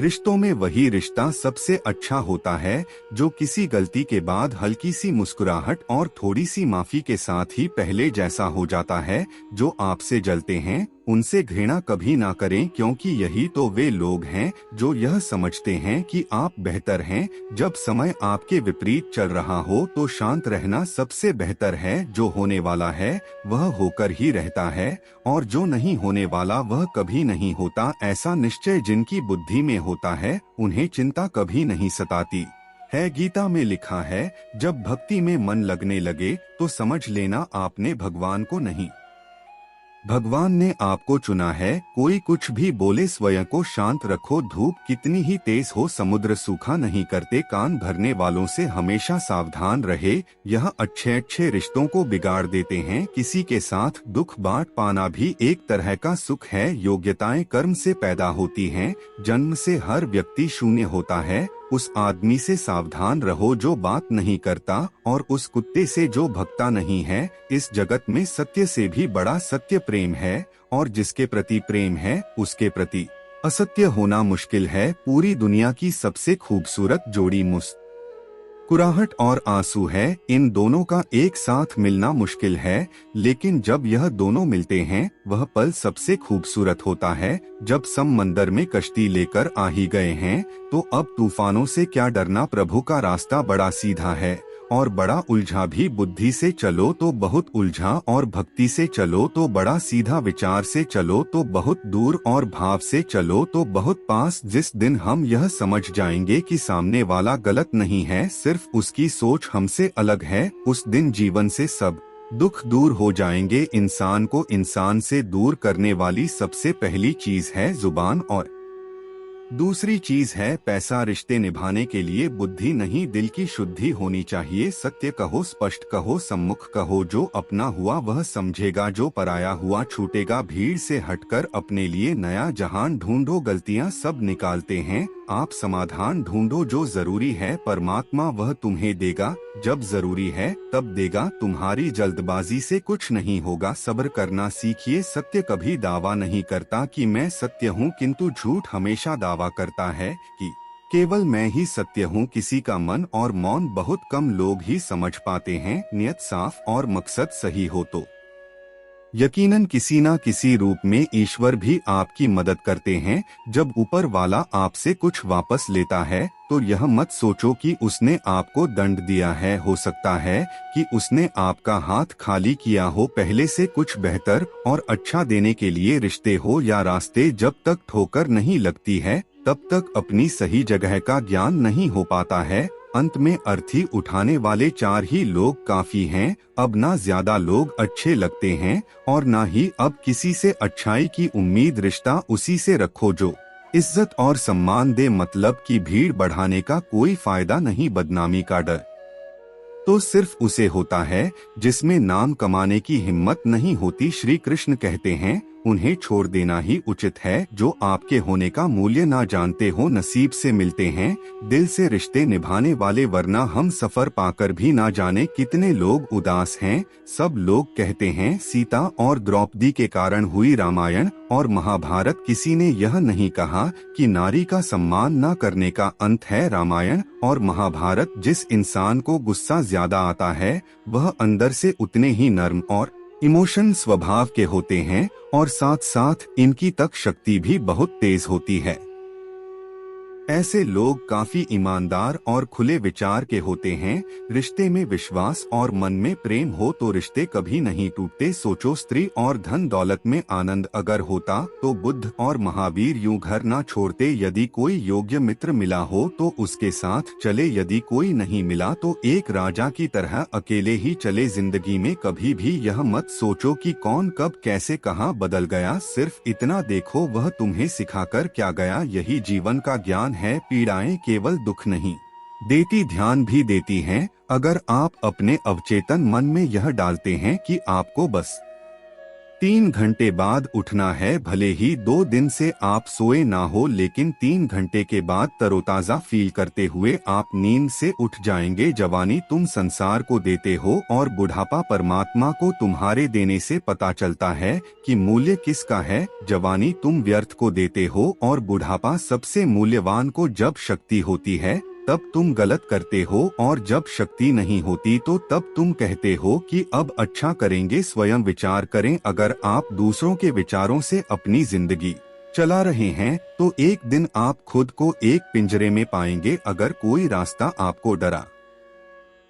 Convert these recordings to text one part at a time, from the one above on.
रिश्तों में वही रिश्ता सबसे अच्छा होता है जो किसी गलती के बाद हल्की सी मुस्कुराहट और थोड़ी सी माफी के साथ ही पहले जैसा हो जाता है। जो आपसे जलते हैं उनसे घृणा कभी ना करें, क्योंकि यही तो वे लोग हैं जो यह समझते हैं कि आप बेहतर हैं। जब समय आपके विपरीत चल रहा हो तो शांत रहना सबसे बेहतर है। जो होने वाला है वह होकर ही रहता है, और जो नहीं होने वाला वह कभी नहीं होता। ऐसा निश्चय जिनकी बुद्धि में होता है उन्हें चिंता कभी नहीं सताती है। गीता में लिखा है, जब भक्ति में मन लगने लगे तो समझ लेना आपने भगवान को नहीं, भगवान ने आपको चुना है। कोई कुछ भी बोले स्वयं को शांत रखो। धूप कितनी ही तेज हो समुद्र सूखा नहीं करते। कान भरने वालों से हमेशा सावधान रहे, यह अच्छे अच्छे रिश्तों को बिगाड़ देते हैं। किसी के साथ दुख बांट पाना भी एक तरह का सुख है। योग्यताएं कर्म से पैदा होती हैं, जन्म से हर व्यक्ति शून्य होता है। उस आदमी से सावधान रहो जो बात नहीं करता, और उस कुत्ते से जो भगता नहीं है। इस जगत में सत्य से भी बड़ा सत्य प्रेम है, और जिसके प्रति प्रेम है उसके प्रति असत्य होना मुश्किल है। पूरी दुनिया की सबसे खूबसूरत जोड़ी मुस्कुराहट और आंसू है। इन दोनों का एक साथ मिलना मुश्किल है, लेकिन जब यह दोनों मिलते हैं वह पल सबसे खूबसूरत होता है। जब समंदर में कश्ती लेकर आ ही गए हैं तो अब तूफानों से क्या डरना। प्रभु का रास्ता बड़ा सीधा है और बड़ा उलझा भी। बुद्धि से चलो तो बहुत उलझा, और भक्ति से चलो तो बड़ा सीधा। विचार से चलो तो बहुत दूर, और भाव से चलो तो बहुत पास। जिस दिन हम यह समझ जाएंगे कि सामने वाला गलत नहीं है, सिर्फ उसकी सोच हमसे अलग है, उस दिन जीवन से सब दुख दूर हो जाएंगे। इंसान को इंसान से दूर करने वाली सबसे पहली चीज है जुबान, और दूसरी चीज है पैसा। रिश्ते निभाने के लिए बुद्धि नहीं, दिल की शुद्धि होनी चाहिए। सत्य कहो, स्पष्ट कहो, सम्मुख कहो। जो अपना हुआ वह समझेगा, जो पराया हुआ छूटेगा। भीड़ से हटकर अपने लिए नया जहान ढूंढो। गलतियां सब निकालते हैं, आप समाधान ढूंढो। जो जरूरी है परमात्मा वह तुम्हें देगा, जब जरूरी है तब देगा। तुम्हारी जल्दबाजी से कुछ नहीं होगा, सब्र करना सीखिए। सत्य कभी दावा नहीं करता कि मैं सत्य हूँ, किंतु झूठ हमेशा दावा करता है कि केवल मैं ही सत्य हूँ। किसी का मन और मौन बहुत कम लोग ही समझ पाते हैं। नियत साफ और मकसद सही हो तो यकीनन किसी न किसी रूप में ईश्वर भी आपकी मदद करते हैं। जब ऊपर वाला आपसे कुछ वापस लेता है तो यह मत सोचो कि उसने आपको दंड दिया है। हो सकता है कि उसने आपका हाथ खाली किया हो, पहले से कुछ बेहतर और अच्छा देने के लिए। रिश्ते हो या रास्ते, जब तक ठोकर नहीं लगती है तब तक अपनी सही जगह का ज्ञान नहीं हो पाता है। अंत में अर्थी उठाने वाले चार ही लोग काफी हैं। अब ना ज्यादा लोग अच्छे लगते हैं और ना ही अब किसी से अच्छाई की उम्मीद। रिश्ता उसी से रखो जो इज्जत और सम्मान दे। मतलब की भीड़ बढ़ाने का कोई फायदा नहीं, बदनामी का डर तो सिर्फ उसे होता है जिसमें नाम कमाने की हिम्मत नहीं होती। श्री कृष्ण कहते हैं, उन्हें छोड़ देना ही उचित है जो आपके होने का मूल्य ना जानते हो। नसीब से मिलते हैं दिल से रिश्ते निभाने वाले, वरना हम सफर पाकर भी ना जाने कितने लोग उदास हैं। सब लोग कहते हैं सीता और द्रौपदी के कारण हुई रामायण और महाभारत। किसी ने यह नहीं कहा कि नारी का सम्मान न करने का अंत है रामायण और महाभारत। जिस इंसान को गुस्सा ज्यादा आता है वह अंदर से उतने ही नर्म और इमोशन स्वभाव के होते हैं, और साथ साथ इनकी तक शक्ति भी बहुत तेज होती है। ऐसे लोग काफी ईमानदार और खुले विचार के होते हैं। रिश्ते में विश्वास और मन में प्रेम हो तो रिश्ते कभी नहीं टूटते। सोचो, स्त्री और धन दौलत में आनंद अगर होता तो बुद्ध और महावीर यूं घर ना छोड़ते। यदि कोई योग्य मित्र मिला हो तो उसके साथ चले, यदि कोई नहीं मिला तो एक राजा की तरह अकेले ही चले। जिंदगी में कभी भी यह मत सोचो कि कौन कब कैसे कहाँ बदल गया। सिर्फ इतना देखो वह तुम्हें सिखाकर क्या गया। यही जीवन का ज्ञान है। पीड़ाएं केवल दुख नहीं देती, ध्यान भी देती हैं। अगर आप अपने अवचेतन मन में यह डालते हैं कि आपको बस 3 घंटे बाद उठना है। भले ही 2 दिन से आप सोए ना हो, लेकिन 3 घंटे के बाद तरोताजा फील करते हुए आप नींद से उठ जाएंगे। जवानी तुम संसार को देते हो और बुढ़ापा परमात्मा को तुम्हारे देने से पता चलता है कि मूल्य किसका है। जवानी तुम व्यर्थ को देते हो और बुढ़ापा सबसे मूल्यवान को। जब शक्ति होती है तब तुम गलत करते हो और जब शक्ति नहीं होती तो तब तुम कहते हो कि अब अच्छा करेंगे। स्वयं विचार करें, अगर आप दूसरों के विचारों से अपनी जिंदगी चला रहे हैं तो एक दिन आप खुद को एक पिंजरे में पाएंगे। अगर कोई रास्ता आपको डरा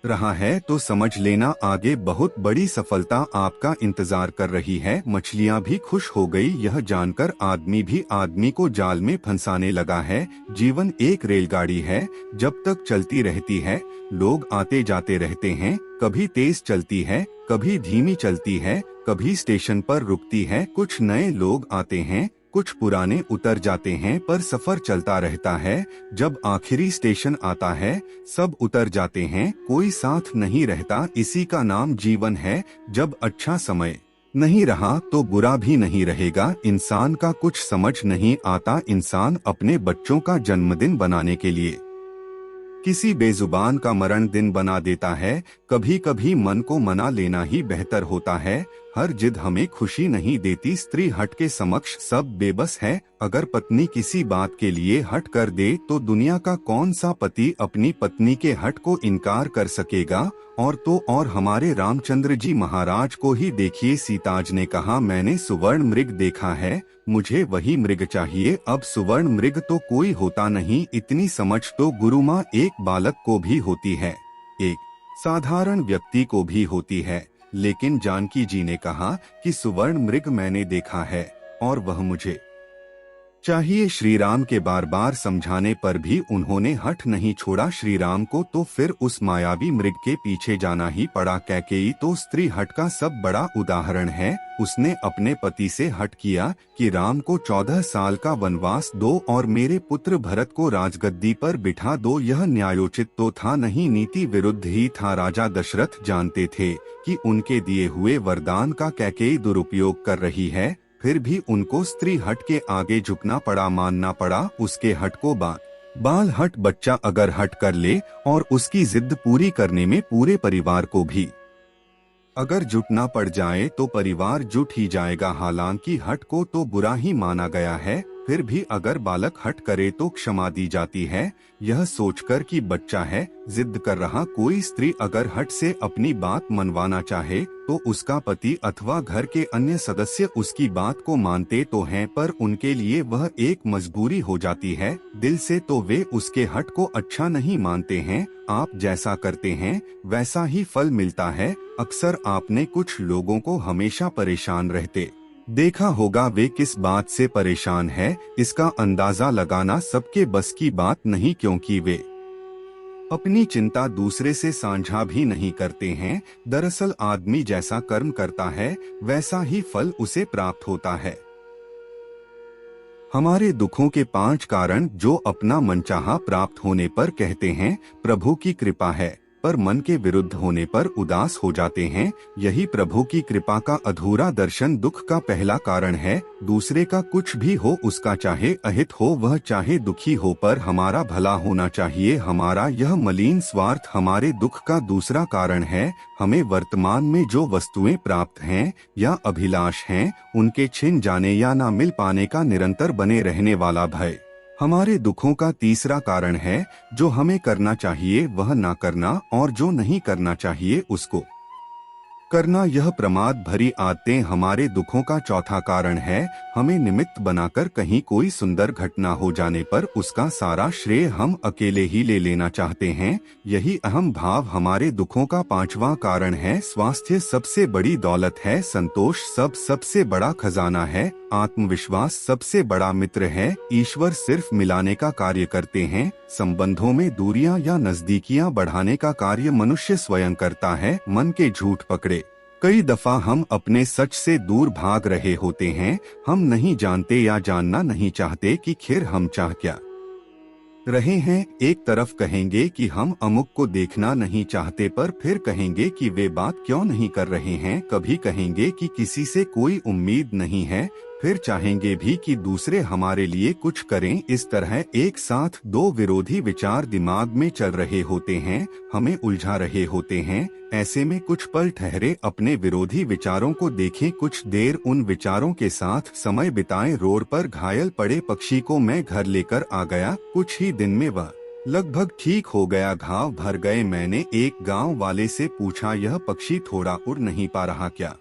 रहा है तो समझ लेना आगे बहुत बड़ी सफलता आपका इंतजार कर रही है। मछलियां भी खुश हो गई यह जानकर आदमी भी आदमी को जाल में फंसाने लगा है। जीवन एक रेलगाड़ी है, जब तक चलती रहती है लोग आते जाते रहते हैं। कभी तेज चलती है, कभी धीमी चलती है, कभी स्टेशन पर रुकती है। कुछ नए लोग आते हैं, कुछ पुराने उतर जाते हैं, पर सफर चलता रहता है। जब आखिरी स्टेशन आता है सब उतर जाते हैं, कोई साथ नहीं रहता। इसी का नाम जीवन है। जब अच्छा समय नहीं रहा तो बुरा भी नहीं रहेगा। इंसान का कुछ समझ नहीं आता। इंसान अपने बच्चों का जन्मदिन बनाने के लिए किसी बेजुबान का मरण दिन बना देता है। कभी कभी मन को मना लेना ही बेहतर होता है। हर जिद हमें खुशी नहीं देती। स्त्री हट के समक्ष सब बेबस है। अगर पत्नी किसी बात के लिए हट कर दे तो दुनिया का कौन सा पति अपनी पत्नी के हट को इनकार कर सकेगा। और हमारे रामचंद्र जी महाराज को ही देखिए। सीताज ने कहा मैंने सुवर्ण मृग देखा है, मुझे वही मृग चाहिए। अब सुवर्ण मृग तो कोई होता नहीं, इतनी समझ तो गुरु माँ एक बालक को भी होती है, एक साधारण व्यक्ति को भी होती है। लेकिन जानकी जी ने कहा कि सुवर्ण मृग मैंने देखा है और वह मुझे चाहिए। श्री राम के बार बार समझाने पर भी उन्होंने हठ नहीं छोड़ा श्री राम को, तो फिर उस मायावी मृग के पीछे जाना ही पड़ा। कैकेयी तो स्त्री हट का सब बड़ा उदाहरण है। उसने अपने पति से हट किया कि राम को 14 साल का वनवास दो और मेरे पुत्र भरत को राजगद्दी पर बिठा दो। यह न्यायोचित तो था नहीं, नीति विरुद्ध ही था। राजा दशरथ जानते थे कि उनके दिए हुए वरदान का कैकेयी दुरुपयोग कर रही है, फिर भी उनको स्त्री हट के आगे झुकना पड़ा, मानना पड़ा। उसके हट को बाल हट बच्चा अगर हट कर ले और उसकी जिद पूरी करने में पूरे परिवार को भी अगर जुटना पड़ जाए तो परिवार जुट ही जाएगा। हालांकि हट को तो बुरा ही माना गया है, फिर भी अगर बालक हट करे तो क्षमा दी जाती है, यह सोचकर कि बच्चा है, जिद कर रहा। कोई स्त्री अगर हट से अपनी बात मनवाना चाहे तो उसका पति अथवा घर के अन्य सदस्य उसकी बात को मानते तो हैं, पर उनके लिए वह एक मजबूरी हो जाती है। दिल से तो वे उसके हट को अच्छा नहीं मानते हैं। आप जैसा करते हैं वैसा ही फल मिलता है। अक्सर आपने कुछ लोगों को हमेशा परेशान रहते देखा होगा। वे किस बात से परेशान है इसका अंदाजा लगाना सबके बस की बात नहीं, क्योंकि वे अपनी चिंता दूसरे से साझा भी नहीं करते हैं। दरअसल आदमी जैसा कर्म करता है वैसा ही फल उसे प्राप्त होता है। हमारे दुखों के 5 कारण जो अपना मनचाहा प्राप्त होने पर कहते हैं प्रभु की कृपा है, पर मन के विरुद्ध होने पर उदास हो जाते हैं। यही प्रभु की कृपा का अधूरा दर्शन दुख का पहला कारण है। दूसरे का कुछ भी हो, उसका चाहे अहित हो वह चाहे दुखी हो, पर हमारा भला होना चाहिए। हमारा यह मलिन स्वार्थ हमारे दुख का दूसरा कारण है। हमें वर्तमान में जो वस्तुएं प्राप्त हैं या अभिलाष हैं उनके छिन जाने या ना मिल पाने का निरंतर बने रहने वाला भय हमारे दुखों का तीसरा कारण है। जो हमें करना चाहिए वह ना करना और जो नहीं करना चाहिए उसको करना, यह प्रमाद भरी आदतें हमारे दुखों का चौथा कारण है। हमें निमित्त बनाकर कहीं कोई सुंदर घटना हो जाने पर उसका सारा श्रेय हम अकेले ही ले लेना चाहते हैं। यही अहम भाव हमारे दुखों का 5वां कारण है। स्वास्थ्य सबसे बड़ी दौलत है, संतोष सबसे बड़ा खजाना है, आत्मविश्वास सबसे बड़ा मित्र है। ईश्वर सिर्फ मिलाने का कार्य करते हैं। संबंधों में दूरियां या नजदीकियां बढ़ाने का कार्य मनुष्य स्वयं करता है। मन के झूठ पकड़े कई दफा हम अपने सच से दूर भाग रहे होते हैं। हम नहीं जानते या जानना नहीं चाहते कि खैर हम चाह क्या रहे हैं। एक तरफ कहेंगे कि हम अमुक को देखना नहीं चाहते, पर फिर कहेंगे कि वे बात क्यों नहीं कर रहे हैं। कभी कहेंगे कि किसी से कोई उम्मीद नहीं है, फिर चाहेंगे भी कि दूसरे हमारे लिए कुछ करें। इस तरह एक साथ दो विरोधी विचार दिमाग में चल रहे होते हैं, हमें उलझा रहे होते हैं। ऐसे में कुछ पल ठहरे, अपने विरोधी विचारों को देखें, कुछ देर उन विचारों के साथ समय बिताएं। रोड पर घायल पड़े पक्षी को मैं घर लेकर आ गया, कुछ ही दिन में वह लगभग ठीक हो गया, घाव भर गए। मैंने एक गांव वाले से पूछा, यह पक्षी थोड़ा उड़ नहीं पा रहा क्या?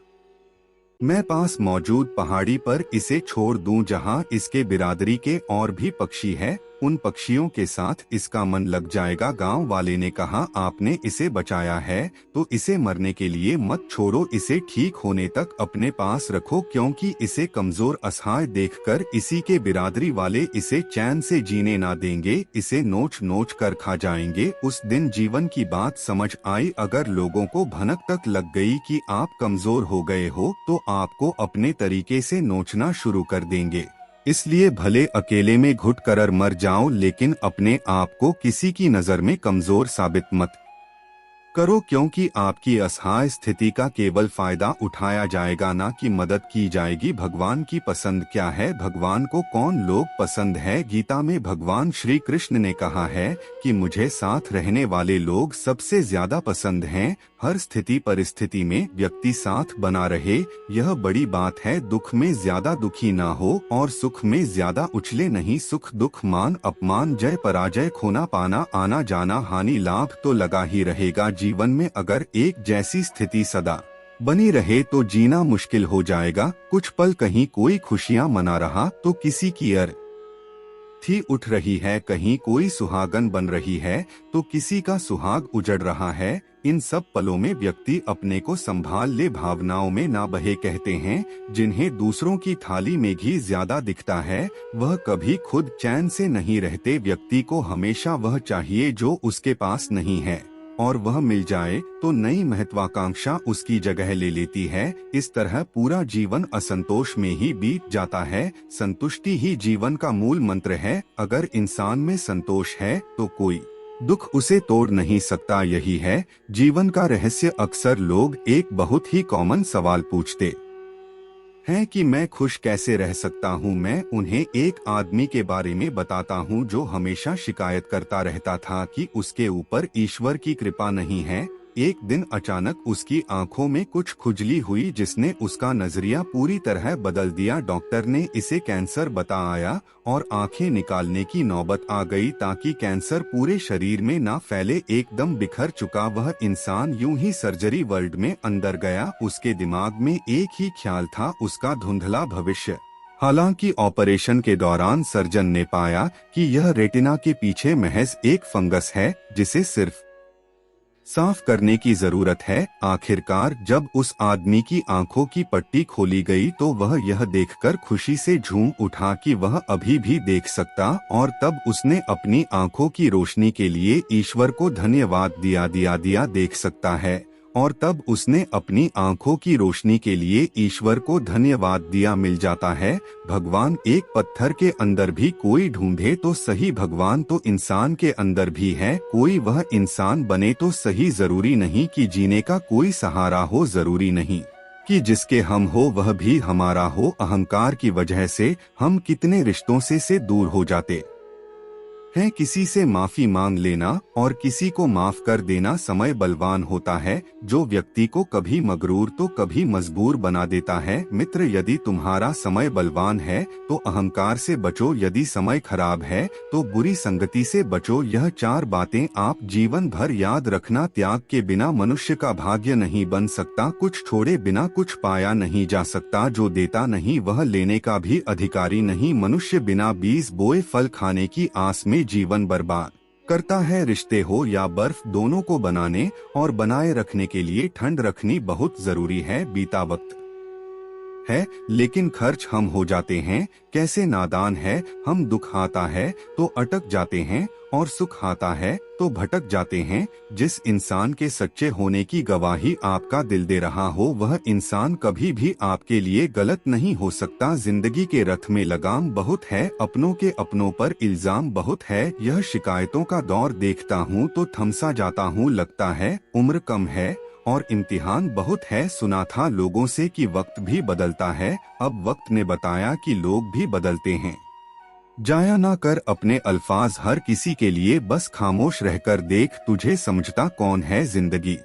मैं पास मौजूद पहाड़ी पर इसे छोड़ दूं जहां इसके बिरादरी के और भी पक्षी हैं, उन पक्षियों के साथ इसका मन लग जाएगा। गांव वाले ने कहा, आपने इसे बचाया है तो इसे मरने के लिए मत छोड़ो, इसे ठीक होने तक अपने पास रखो, क्योंकि इसे कमजोर असहाय देखकर इसी के बिरादरी वाले इसे चैन से जीने ना देंगे, इसे नोच नोच कर खा जाएंगे। उस दिन जीवन की बात समझ आई। अगर लोगों को भनक तक लग गई कि आप कमजोर हो गए हो तो आपको अपने तरीके से नोचना शुरू कर देंगे। इसलिए भले अकेले में घुट कर मर जाओ, लेकिन अपने आप को किसी की नजर में कमजोर साबित मत करो, क्योंकि आपकी असहाय स्थिति का केवल फायदा उठाया जाएगा, ना कि मदद की जाएगी। भगवान की पसंद क्या है? भगवान को कौन लोग पसंद है? गीता में भगवान श्री कृष्ण ने कहा है कि मुझे साथ रहने वाले लोग सबसे ज्यादा पसंद हैं। हर स्थिति परिस्थिति में व्यक्ति साथ बना रहे, यह बड़ी बात है। दुख में ज्यादा दुखी ना हो और सुख में ज्यादा उछले नहीं। सुख दुख मान अपमान जय पराजय खोना पाना आना जाना हानि लाभ तो लगा ही रहेगा। जीवन में अगर एक जैसी स्थिति सदा बनी रहे तो जीना मुश्किल हो जाएगा। कुछ पल कहीं कोई खुशियां मना रहा तो किसी की थी उठ रही है, कहीं कोई सुहागन बन रही है तो किसी का सुहाग उजड़ रहा है। इन सब पलों में व्यक्ति अपने को संभाल ले, भावनाओं में ना बहे। कहते हैं जिन्हें दूसरों की थाली में घी ज्यादा दिखता है वह कभी खुद चैन से नहीं रहते। व्यक्ति को हमेशा वह चाहिए जो उसके पास नहीं है, और वह मिल जाए तो नई महत्वाकांक्षा उसकी जगह ले लेती है। इस तरह पूरा जीवन असंतोष में ही बीत जाता है। संतुष्टि ही जीवन का मूल मंत्र है। अगर इंसान में संतोष है तो कोई दुख उसे तोड़ नहीं सकता। यही है जीवन का रहस्य। अक्सर लोग एक बहुत ही कॉमन सवाल पूछते हैं कि मैं खुश कैसे रह सकता हूँ। मैं उन्हें एक आदमी के बारे में बताता हूँ जो हमेशा शिकायत करता रहता था कि उसके ऊपर ईश्वर की कृपा नहीं है। एक दिन अचानक उसकी आंखों में कुछ खुजली हुई जिसने उसका नजरिया पूरी तरह बदल दिया। डॉक्टर ने इसे कैंसर बताया और आंखें निकालने की नौबत आ गई ताकि कैंसर पूरे शरीर में ना फैले। एकदम बिखर चुका वह इंसान यूं ही सर्जरी वर्ल्ड में अंदर गया। उसके दिमाग में एक ही ख्याल था, उसका धुंधला भविष्य। हालांकि ऑपरेशन के दौरान सर्जन ने पाया कि यह रेटिना के पीछे महज एक फंगस है जिसे सिर्फ साफ करने की जरूरत है। आखिरकार जब उस आदमी की आंखों की पट्टी खोली गई तो वह यह देखकर खुशी से झूम उठा कि वह अभी भी देख सकता, और तब उसने अपनी आंखों की रोशनी के लिए ईश्वर को धन्यवाद दिया देख सकता है। और तब उसने अपनी आंखों की रोशनी के लिए ईश्वर को धन्यवाद दिया। मिल जाता है भगवान एक पत्थर के अंदर भी कोई ढूंढे तो सही, भगवान तो इंसान के अंदर भी है। कोई वह इंसान बने तो सही, जरूरी नहीं कि जीने का कोई सहारा हो, जरूरी नहीं कि जिसके हम हो वह भी हमारा हो। अहंकार की वजह से हम कितने रिश्तों से दूर हो जाते है। किसी से माफी मांग लेना और किसी को माफ कर देना। समय बलवान होता है जो व्यक्ति को कभी मगरूर तो कभी मजबूर बना देता है। मित्र, यदि तुम्हारा समय बलवान है तो अहंकार से बचो, यदि समय खराब है तो बुरी संगति से बचो। यह 4 बातें आप जीवन भर याद रखना। त्याग के बिना मनुष्य का भाग्य नहीं बन सकता, कुछ छोड़े बिना कुछ पाया नहीं जा सकता। जो देता नहीं वह लेने का भी अधिकारी नहीं। मनुष्य बिना बीज बोए फल खाने की आस में जीवन बर्बाद करता है। रिश्ते हो या बर्फ, दोनों को बनाने और बनाए रखने के लिए ठंड रखनी बहुत जरूरी है। बीता वक्त है, लेकिन खर्च हम हो जाते हैं। कैसे नादान है हम, दुख आता है तो अटक जाते हैं और सुख आता है तो भटक जाते हैं। जिस इंसान के सच्चे होने की गवाही आपका दिल दे रहा हो, वह इंसान कभी भी आपके लिए गलत नहीं हो सकता। जिंदगी के रथ में लगाम बहुत है, अपनों के अपनों पर इल्जाम बहुत है। यह शिकायतों का दौर देखता हूँ तो थमसा जाता हूँ, लगता है उम्र कम है और इम्तिहान बहुत है। सुना था लोगों से कि वक्त भी बदलता है, अब वक्त ने बताया कि लोग भी बदलते हैं। जाया ना कर अपने अल्फाज हर किसी के लिए, बस खामोश रहकर देख तुझे समझता कौन है। जिंदगी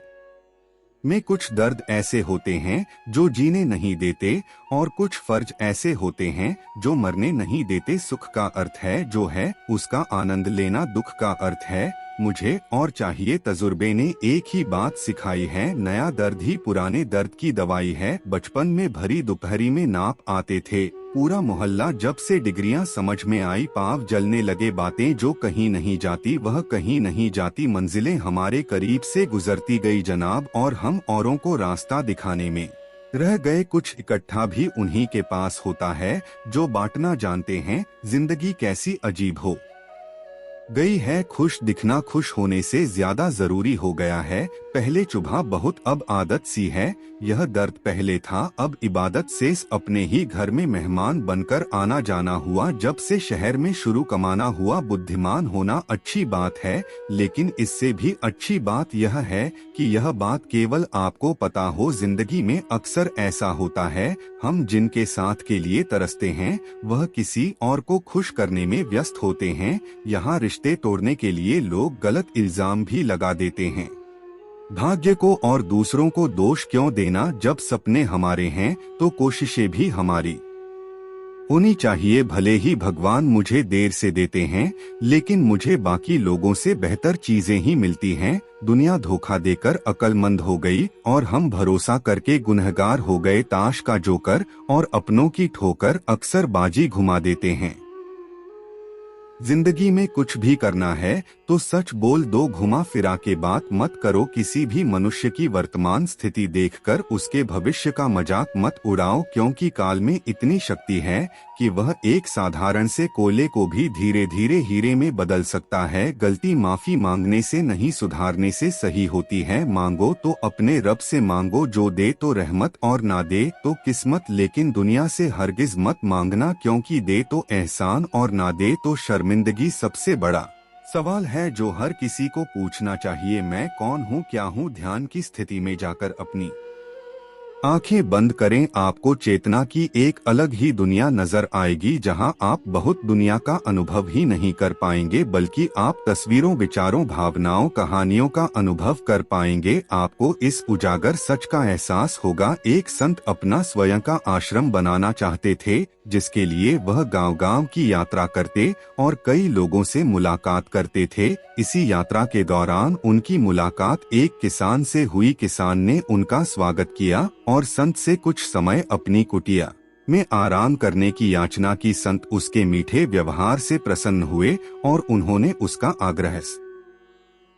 में कुछ दर्द ऐसे होते हैं जो जीने नहीं देते और कुछ फर्ज ऐसे होते हैं जो मरने नहीं देते। सुख का अर्थ है जो है उसका आनंद लेना, दुख का अर्थ है मुझे और चाहिए। तजुर्बे ने एक ही बात सिखाई है, नया दर्द ही पुराने दर्द की दवाई है। बचपन में भरी दोपहरी में नाप आते थे पूरा मोहल्ला, जब से डिग्रियां समझ में आई पाँव जलने लगे। बातें जो कहीं नहीं जाती वह कहीं नहीं जाती, मंजिलें हमारे करीब से गुजरती गई जनाब, और हम औरों को रास्ता दिखाने में रह गए। कुछ इकट्ठा भी उन्हीं के पास होता है जो बांटना जानते हैं। जिंदगी कैसी अजीब हो गई है, खुश दिखना खुश होने से ज्यादा जरूरी हो गया है। पहले चुभा बहुत अब आदत सी है, यह दर्द पहले था अब इबादत से। अपने ही घर में मेहमान बनकर आना जाना हुआ, जब से शहर में शुरू कमाना हुआ। बुद्धिमान होना अच्छी बात है, लेकिन इससे भी अच्छी बात यह है कि यह बात केवल आपको पता हो। जिंदगी में अक्सर ऐसा होता है, हम जिनके साथ के लिए तरसते हैं वह किसी और को खुश करने में व्यस्त होते हैं। यहाँ रिश्ते तोड़ने के लिए लोग गलत इल्जाम भी लगा देते हैं। भाग्य को और दूसरों को दोष क्यों देना, जब सपने हमारे हैं तो कोशिशें भी हमारी होनी चाहिए। भले ही भगवान मुझे देर से देते हैं, लेकिन मुझे बाकी लोगों से बेहतर चीजें ही मिलती हैं। दुनिया धोखा देकर अक्लमंद हो गई और हम भरोसा करके गुनहगार हो गए। ताश का जोकर और अपनों की ठोकर अक्सर बाजी घुमा देते हैं। जिंदगी में कुछ भी करना है तो सच बोल दो, घुमा फिरा के बात मत करो। किसी भी मनुष्य की वर्तमान स्थिति देखकर उसके भविष्य का मजाक मत उड़ाओ, क्योंकि काल में इतनी शक्ति है कि वह एक साधारण से कोयले को भी धीरे धीरे हीरे में बदल सकता है। गलती माफी मांगने से नहीं सुधारने से सही होती है। मांगो तो अपने रब से मांगो, जो दे तो रहमत और ना दे तो किस्मत। लेकिन दुनिया से हरगिज मत मांगना, क्योंकि दे तो एहसान और ना दे तो शर्मिंदगी। सबसे बड़ा सवाल है जो हर किसी को पूछना चाहिए, मैं कौन हूँ, क्या हूँ। ध्यान की स्थिति में जाकर अपनी आंखें बंद करें, आपको चेतना की एक अलग ही दुनिया नजर आएगी, जहां आप बहुत दुनिया का अनुभव ही नहीं कर पाएंगे, बल्कि आप तस्वीरों, विचारों, भावनाओं, कहानियों का अनुभव कर पाएंगे। आपको इस उजागर सच का एहसास होगा। एक संत अपना स्वयं का आश्रम बनाना चाहते थे, जिसके लिए वह गांव-गांव की यात्रा करते और कई लोगों से मुलाकात करते थे। इसी यात्रा के दौरान उनकी मुलाकात एक किसान से हुई। किसान ने उनका स्वागत किया और संत से कुछ समय अपनी कुटिया में आराम करने की याचना की। संत उसके मीठे व्यवहार से प्रसन्न हुए और उन्होंने उसका आग्रह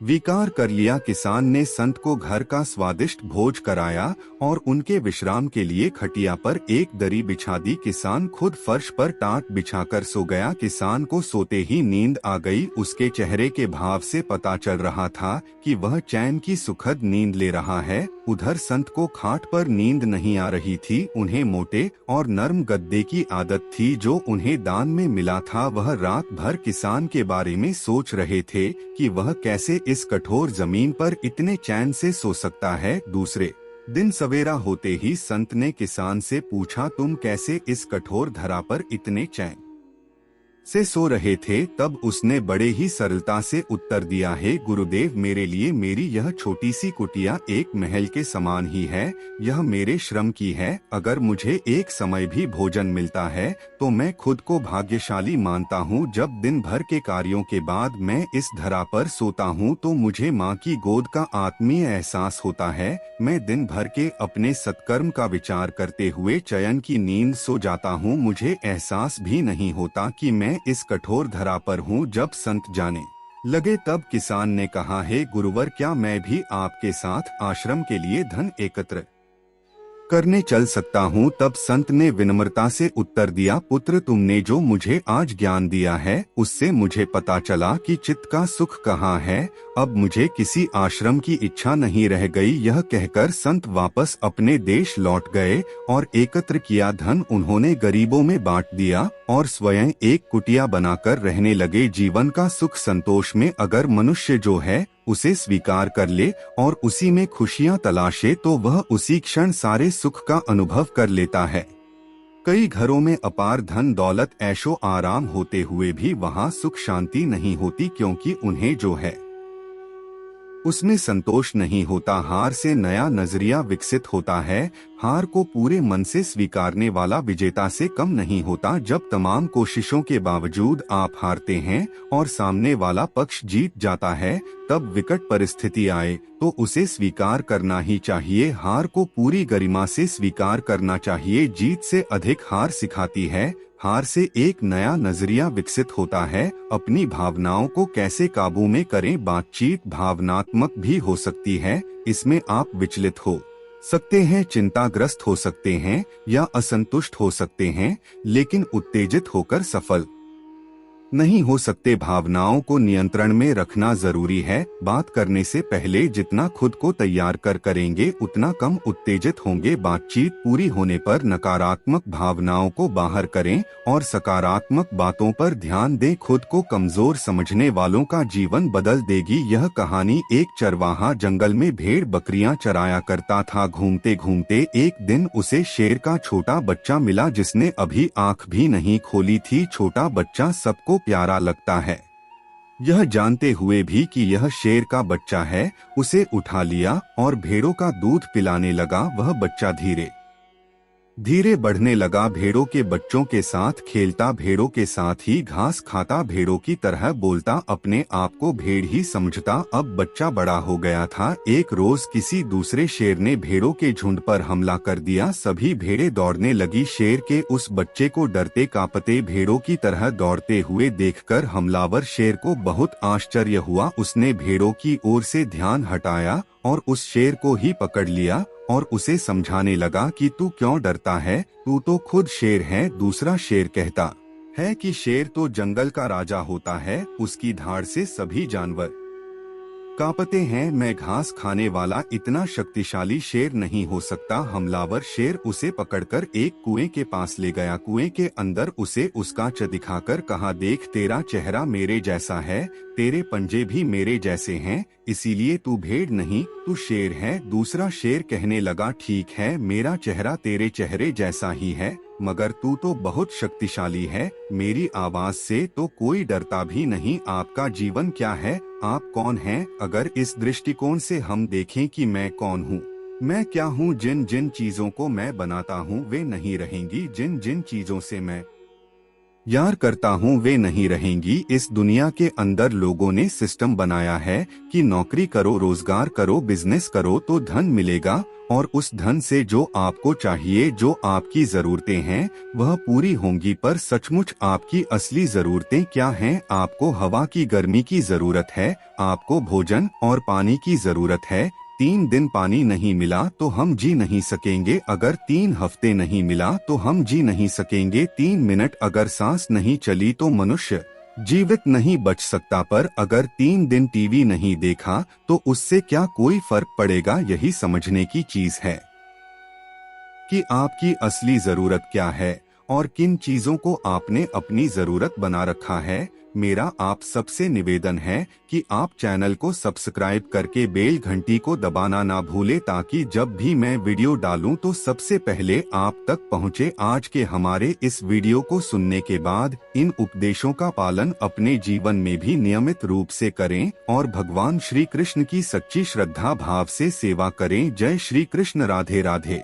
स्वीकार कर लिया। किसान ने संत को घर का स्वादिष्ट भोज कराया और उनके विश्राम के लिए खटिया पर एक दरी बिछा दी। किसान खुद फर्श पर टाट बिछाकर सो गया। किसान को सोते ही नींद आ गई। उसके चेहरे के भाव से पता चल रहा था कि वह चैन की सुखद नींद ले रहा है। उधर संत को खाट पर नींद नहीं आ रही थी। उन्हें मोटे और नर्म गद्दे की आदत थी जो उन्हें दान में मिला था। वह रात भर किसान के बारे में सोच रहे थे कि वह कैसे इस कठोर जमीन पर इतने चैन से सो सकता है। दूसरे दिन सवेरा होते ही संत ने किसान से पूछा, तुम कैसे इस कठोर धरा पर इतने चैन से सो रहे थे? तब उसने बड़े ही सरलता से उत्तर दिया, है गुरुदेव, मेरे लिए मेरी यह छोटी सी कुटिया एक महल के समान ही है। यह मेरे श्रम की है। अगर मुझे एक समय भी भोजन मिलता है तो मैं खुद को भाग्यशाली मानता हूँ। जब दिन भर के कार्यों के बाद मैं इस धरा पर सोता हूँ तो मुझे माँ की गोद का आत्मीय एहसास होता है। मैं दिन भर के अपने सत्कर्म का विचार करते हुए चयन की नींद सो जाता हूँ। मुझे एहसास भी नहीं होता कि मैं इस कठोर धरा पर हूँ। जब संत जाने लगे तब किसान ने कहा, हे गुरुवर, क्या मैं भी आपके साथ आश्रम के लिए धन एकत्र करने चल सकता हूँ। तब संत ने विनम्रता से उत्तर दिया, पुत्र तुमने जो मुझे आज ज्ञान दिया है उससे मुझे पता चला कि चित्त का सुख कहाँ है। अब मुझे किसी आश्रम की इच्छा नहीं रह गई। यह कहकर संत वापस अपने देश लौट गए और एकत्र किया धन उन्होंने गरीबों में बांट दिया और स्वयं एक कुटिया बनाकर रहने लगे। जीवन का सुख संतोष में अगर मनुष्य जो है उसे स्वीकार कर ले और उसी में खुशियां तलाशे तो वह उसी क्षण सारे सुख का अनुभव कर लेता है। कई घरों में अपार धन दौलत ऐशो आराम होते हुए भी वहां सुख शांति नहीं होती, क्योंकि उन्हें जो है उसमें संतोष नहीं होता। हार से नया नजरिया विकसित होता है। हार को पूरे मन से स्वीकारने वाला विजेता से कम नहीं होता। जब तमाम कोशिशों के बावजूद आप हारते हैं और सामने वाला पक्ष जीत जाता है, तब विकट परिस्थिति आए तो उसे स्वीकार करना ही चाहिए। हार को पूरी गरिमा से स्वीकार करना चाहिए। जीत से अधिक हार सिखाती है। हार से एक नया नजरिया विकसित होता है। अपनी भावनाओं को कैसे काबू में करें। बातचीत भावनात्मक भी हो सकती है। इसमें आप विचलित हो सकते हैं, चिंताग्रस्त हो सकते हैं या असंतुष्ट हो सकते हैं, लेकिन उत्तेजित होकर सफल नहीं हो सकते। भावनाओं को नियंत्रण में रखना जरूरी है। बात करने से पहले जितना खुद को तैयार कर करेंगे उतना कम उत्तेजित होंगे। बातचीत पूरी होने पर नकारात्मक भावनाओं को बाहर करें और सकारात्मक बातों पर ध्यान दें। खुद को कमजोर समझने वालों का जीवन बदल देगी यह कहानी। एक चरवाहा जंगल में भेड़ बकरियां चराया करता था। घूमते घूमते एक दिन उसे शेर का छोटा बच्चा मिला जिसने अभी आंख भी नहीं खोली थी। छोटा बच्चा सबको प्यारा लगता है। यह जानते हुए भी कि यह शेर का बच्चा है, उसे उठा लिया और भेड़ों का दूध पिलाने लगा। वह बच्चा धीरे धीरे बढ़ने लगा। भेड़ों के बच्चों के साथ खेलता, भेड़ों के साथ ही घास खाता, भेड़ों की तरह बोलता, अपने आप को भेड़ ही समझता। अब बच्चा बड़ा हो गया था। एक रोज किसी दूसरे शेर ने भेड़ों के झुंड पर हमला कर दिया। सभी भेड़ें दौड़ने लगी। शेर के उस बच्चे को डरते कांपते भेड़ों की तरह दौड़ते हुए देखकर हमलावर शेर को बहुत आश्चर्य हुआ। उसने भेड़ों की ओर से ध्यान हटाया और उस शेर को ही पकड़ लिया और उसे समझाने लगा कि तू क्यों डरता है, तू तो खुद शेर है। दूसरा शेर कहता है कि शेर तो जंगल का राजा होता है, उसकी धाड़ से सभी जानवर कांपते हैं। मैं घास खाने वाला इतना शक्तिशाली शेर नहीं हो सकता। हमलावर शेर उसे पकड़कर एक कुएं के पास ले गया। कुएं के अंदर उसे उसका च दिखाकर कहा, देख तेरा चेहरा मेरे जैसा है, तेरे पंजे भी मेरे जैसे हैं, इसीलिए तू भेड़ नहीं तू शेर है। दूसरा शेर कहने लगा, ठीक है मेरा चेहरा तेरे चेहरे जैसा ही है, मगर तू तो बहुत शक्तिशाली है, मेरी आवाज से तो कोई डरता भी नहीं। आपका जीवन क्या है, आप कौन हैं? अगर इस दृष्टिकोण से हम देखें कि मैं कौन हूँ, मैं क्या हूँ, जिन जिन चीजों को मैं बनाता हूँ वे नहीं रहेंगी, जिन जिन चीजों से मैं यार करता हूँ वे नहीं रहेंगी। इस दुनिया के अंदर लोगों ने सिस्टम बनाया है कि नौकरी करो, रोजगार करो, बिजनेस करो तो धन मिलेगा और उस धन से जो आपको चाहिए, जो आपकी जरूरतें हैं वह पूरी होंगी। पर सचमुच आपकी असली जरूरतें क्या हैं? आपको हवा की गर्मी की जरूरत है, आपको भोजन और पानी की जरूरत है। 3 दिन पानी नहीं मिला तो हम जी नहीं सकेंगे, अगर 3 हफ्ते नहीं मिला तो हम जी नहीं सकेंगे। 3 मिनट अगर सांस नहीं चली तो मनुष्य जीवित नहीं बच सकता। पर अगर 3 दिन टीवी नहीं देखा तो उससे क्या कोई फर्क पड़ेगा? यही समझने की चीज है कि आपकी असली जरूरत क्या है और किन चीजों को आपने अपनी जरूरत बना रखा है। मेरा आप सबसे निवेदन है कि आप चैनल को सब्सक्राइब करके बेल घंटी को दबाना ना भूले, ताकि जब भी मैं वीडियो डालूं तो सबसे पहले आप तक पहुंचे। आज के हमारे इस वीडियो को सुनने के बाद इन उपदेशों का पालन अपने जीवन में भी नियमित रूप से करें और भगवान श्री कृष्ण की सच्ची श्रद्धा भाव से सेवा करें। जय श्री कृष्ण। राधे राधे।